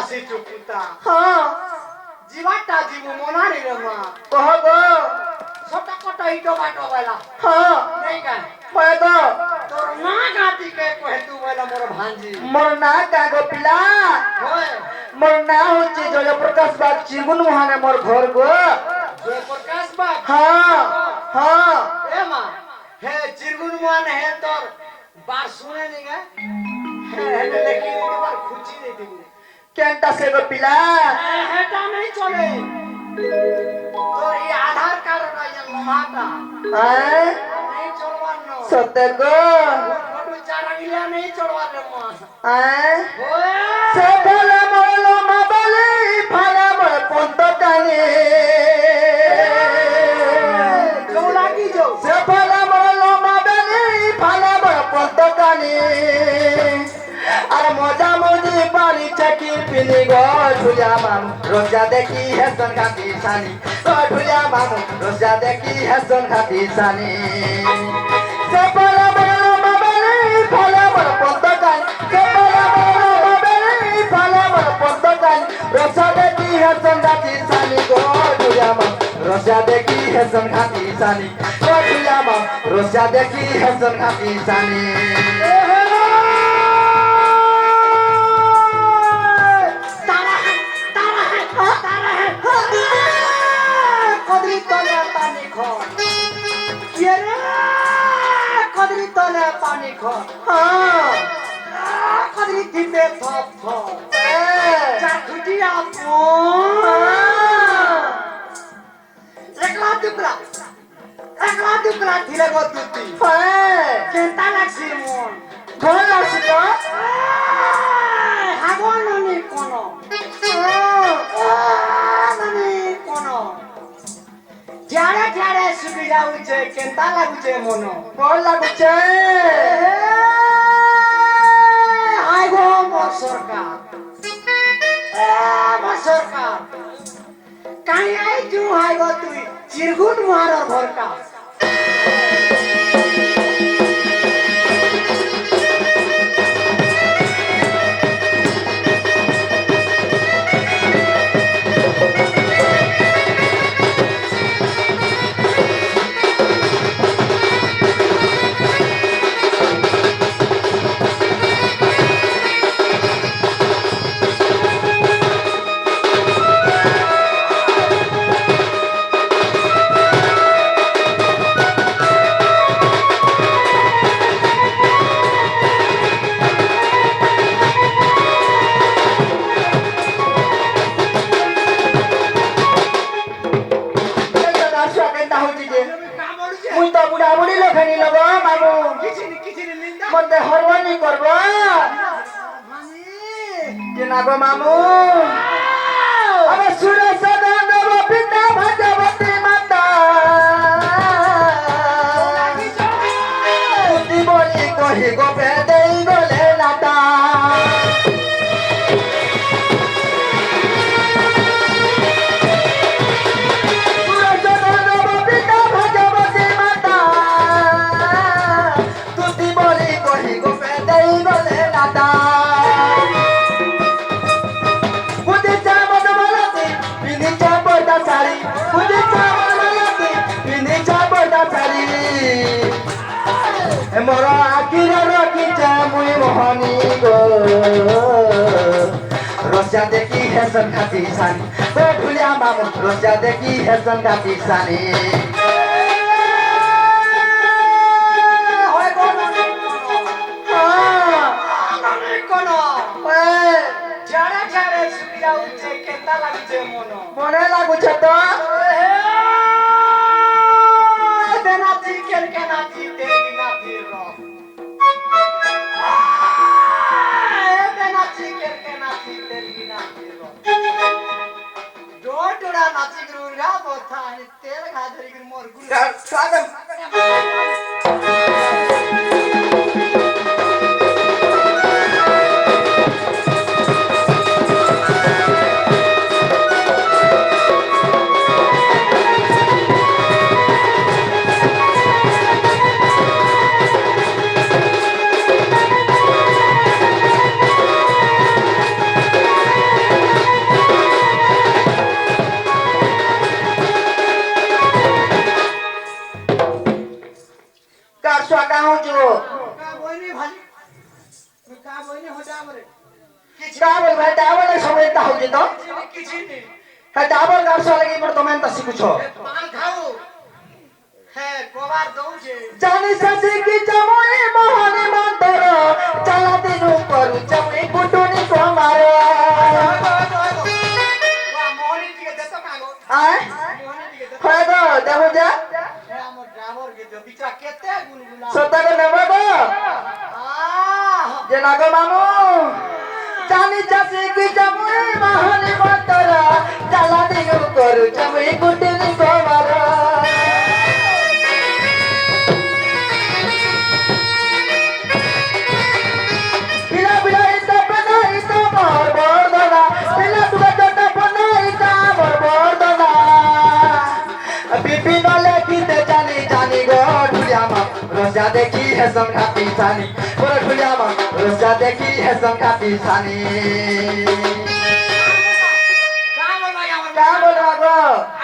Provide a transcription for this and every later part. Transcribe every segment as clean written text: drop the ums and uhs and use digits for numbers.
আসি চুকুতা হ্যাঁ জীবাটা জীব মনারি রে মা কহ গো ছোট কত ইটো বাটো বেলা হ্যাঁ নেই গায় কয় গো তোর না গাতি কে কহে তু বেলা মোর ভাঞ্জি মোর না কাগো পিলা হয় মোর না হচ্ছে জয়প্রকাশ বাগ চিগুন মহানে মোর ঘর গো জয়প্রকাশ বাগ হ্যাঁ হ্যাঁ এ মা হে চিরগুন মান হে তোর বার শুনে নি গে হে হে লেখি নি বার খুঁজি নি দিবি কেনটা সে গো পিলা হেটা नहीं চলে তোর এই আধার কার্ড নাই লোহাটা হ্যাঁ नहीं চলবার ন সত্য গো ফটো চারাঙ্গিলা नहीं চলবার রে মা হ্যাঁ ওয়ে সে ফলে মোল মা বলে ফলে মোর পন্ত কানে চৌলা কি যো সে ফলে মোল মা বলে ফলে মোর পন্ত কানে আর মজা মজি পারি চাকি পিনি গো ঢুলিয়া মামু রোজা দেখি হেসন খাতি সানি গো ঢুলিয়া মামু রোজা দেখি হেসন খাতি সানি সে ফলে মোল মা বলে ফলে মোর পন্ত কানে সে ফলে মোল মা বলে ফলে মোর পন্ত কানে রোজা দেখি হেসন খাতি সানি গো ঢুলিয়া মামু রোজা দেখি হেসন খাতি সানি গো ঢুলিয়া মামু রোজা দেখি হেসন খাতি সানি কদরি তলে পানি খর কে রে কদরি তলে পানি খর হ্যাঁ কদরি দিতে থপ থপ যা খুটিয়া একলা দুকরা ধিলে গো তুতি কেনতা লাগছি মন ভাল লাগছে তো হাগো ননি কোন ননি কোন ঝাড়ে ঝাড়ে শুকি যাউছে কেনতা লাগুছে মন ভাল লাগুছে হাই গো মোর সরকার মোর সরকার কাই আই তু হাই গো তুই চিরগুন মার ঘরকা মুই তো বুড়া বুড়ি লোখানি লব মামু মধ্যে হরবানি করব কেনা গো মামু আবে সুরে সদন দেব পিতা ভগবতী মাতা তুই বলি কহি গো পেদেই গলে নাতা মোরা আকিরা রাখিছে মুই মোহনী গো রসা দেখি হেসন খাতি সানি গো ঢুলিয়া মামু রসা দেখি হেসন খাতি সানি ঝাড়ে ঝাড়ে শুকি যাউছে কেনতা লাগুছে মন মনে লাগুছে তো নাচি কেন নাচি দেবি নাচি নাচি কেন নাচি দেবি নাচি ডোডা নাচি গুড়া বথা তেল গাজরি মোর গুড়া স্বাগত ডাবল ভাই ডাবল সময়টা হচ্ছে তো କିଛି ନି হ্যাঁ ডাবল গাছ লাগি মোর তুমি এন্তা শিখুছ ପାନ ଖାଉ ହେ କବାର ଦଉଛେ জানি সাসি কি চমনে মোহনে মন্তর চালা দিনু করু চমে কুটুনি কমার ମୋହନି ଟିକେ ଦେତ କାଗ আয় ମୋହନି ଟିକେ ଦେତ হয় তো দেখো যা ହେ ଆମ ଡ୍ରାଇଭର କେ ଦିଅ ବିଚରା କେତେ ଗୁଲଗୁଲା সত্যাকে নেব তো যে নাগো মামু জানি চাষি কি চমনে মোহনে মন্তর চালা দিনু করু চমে কুটুনি কমার Bila bila ita pena ita bordona bila tuga jota pena ita bordona Bibi nole kite jani jani go dhuliyama roja dekhi hai sangha pisani go dhuliyama roja dekhi hai sangha pisani କାମ ଭାଇ ଆମର Kya bol raha go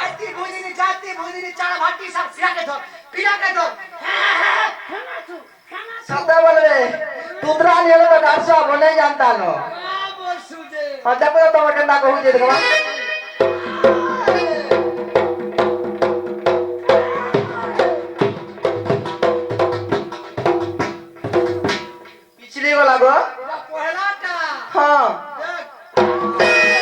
ଆତି ଭୁଜିନି ଜାତି ଭୁଜିନି ଚାଳ ଭାଟି ସବ ସିରା କେ ଧର ପିଲା କେ ଧର Sata bolbe tutra nilo to darsa bole janta no बोल सुजे Aja ko to kenda ko huje dekha पिछली वाला गो पहला टा हाँ देख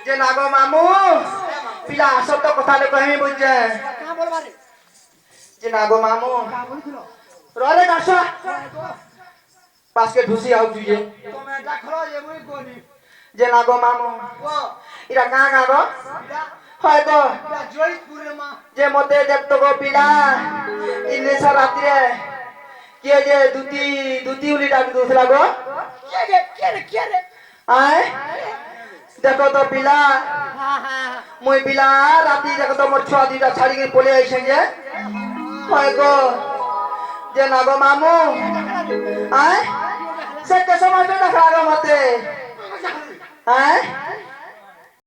যে নাগো মামু পিলা আসল তো কথা লে কহিমি বুঝছে कहां बोल मारे যে নাগো মামু कहां बोल दिलो রলে দাসা পাসকে ঢুসি আউ তুই तो मैं देखलो ये मुई कोनी যে নাগো মামু वो ইরা কা কা গো या হয় গো या जोईपुर मा যে মতে দেখতো গো পিলা ইনেসা রাত্রে কে যে দুতি উলি ডাক দোসলা গো के रे আয় দেখো তো পিলা हां हां মই পিলা রাতি দেখো তো মোর ছুয়া দুইটা ছাড়ি গিয়ে পলে আইছে যে হয় গো যে নাগো মামু আয় সে কে সময় তো দেখা গো মতে আয়